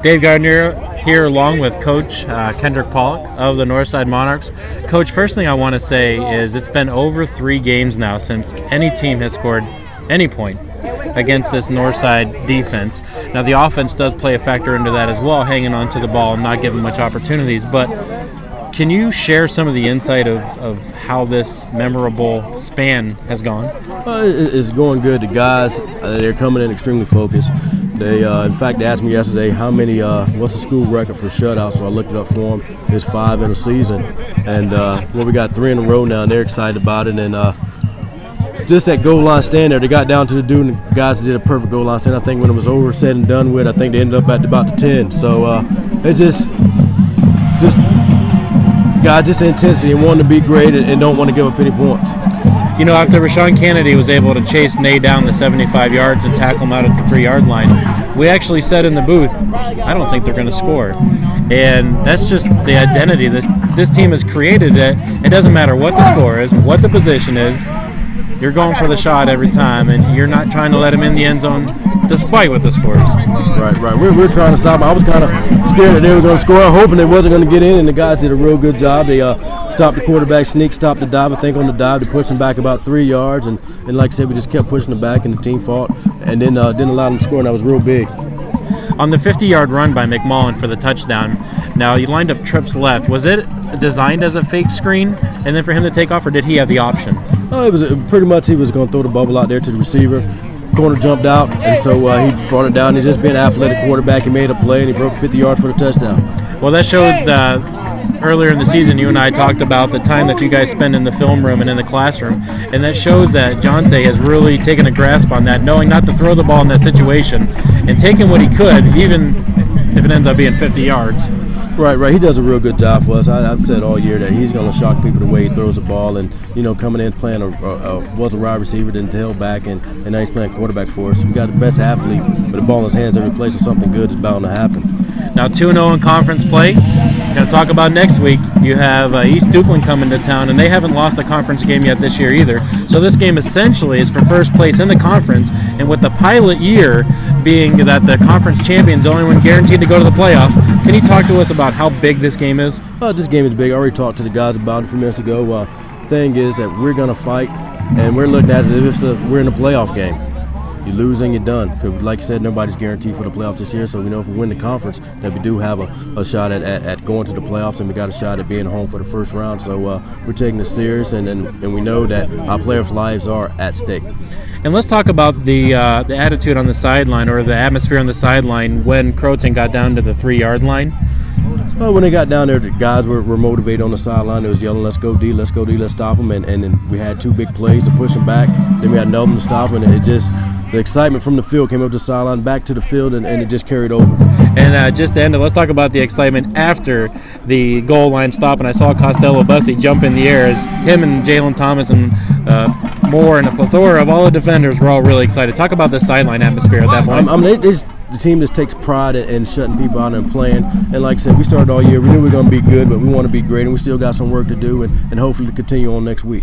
Dave Gardner here along with Coach Pollock of the Northside Monarchs. Coach, first thing I want to say is it's been over 3 games now since any team has scored any point against this Northside defense. Now the offense does play a factor into that as well, hanging on to the ball and not giving much opportunities, but can you share some of the insight of how this memorable span has gone? It's going good. The guys, they're coming in extremely focused. They, in fact, they asked me yesterday what's the school record for shutouts, so I looked it up for them. It's 5 in a season, and we got 3 in a row now, and they're excited about it. And just that goal line stand there, they got down to the dude, and the guys did a perfect goal line stand. I think when it was over, said and done with, I think they ended up at about the 10. So it's just guys, just intensity and wanting to be great and don't want to give up any points. You know, after Rashawn Kennedy was able to chase Nate down the 75 yards and tackle him out at the 3-yard line, we actually said in the booth, I don't think they're going to score. And that's just the identity this team has created. It doesn't matter what the score is, what the position is, you're going for the shot every time, and you're not trying to let him in the end zone despite what the score is. Right. We're trying to stop them. I was kind of scared that they were going to score, hoping they wasn't going to get in, and the guys did a real good job. They stopped the quarterback sneak, stopped the dive. I think on the dive, they pushed him back about 3 yards, and like I said, we just kept pushing them back, and the team fought, and then didn't allow them to score, and that was real big. On the 50-yard run by McMullen for the touchdown, now you lined up trips left. Was it designed as a fake screen, and then for him to take off, or did he have the option? It was pretty much he was going to throw the bubble out there to the receiver. Corner jumped out, and so he brought it down. He's just been an athletic quarterback. He made a play, and he broke 50 yards for the touchdown. Well, that shows earlier in the season, you and I talked about the time that you guys spend in the film room and in the classroom, and that shows that Jonte has really taken a grasp on that, knowing not to throw the ball in that situation, and taking what he could, even if it ends up being 50 yards. Right. He does a real good job for us. I've said all year that he's going to shock people the way he throws the ball, and coming in playing was a wide receiver, then tailback, and now he's playing quarterback for us. We got the best athlete with the ball in his hands every play, so something good is bound to happen. Now 2-0 in conference play. Going to talk about next week. You have East Duplin coming to town, and they haven't lost a conference game yet this year either. So this game essentially is for first place in the conference, and with the pilot year being that the conference champions the only one guaranteed to go to the playoffs, can you talk to us about how big this game is? This game is big. I already talked to the guys about it a few minutes ago. Thing is that we're going to fight, and we're looking at it as if we're in a playoff game. You lose and you're done. Because like I said, nobody's guaranteed for the playoffs this year, so we know if we win the conference that we do have a shot at going to the playoffs, and we got a shot at being home for the first round. So we're taking this serious, and we know that our players' lives are at stake. And let's talk about the attitude on the sideline, or the atmosphere on the sideline when Croatan got down to the 3-yard line. Well, when they got down there, the guys were motivated on the sideline. They was yelling, let's go D, let's stop them. And then we had 2 big plays to push them back. Then we had another one to stop them. And the excitement from the field came up to the sideline, back to the field, and it just carried over. And just to end it, let's talk about the excitement after the goal line stop. And I saw Costello Bussey jump in the air as him and Jalen Thomas and Moore and a plethora of all the defenders were all really excited. Talk about the sideline atmosphere at that point. The team just takes pride in shutting people out and playing. And like I said, we started all year. We knew we were going to be good, but we want to be great, and we still got some work to do, and hopefully continue on next week.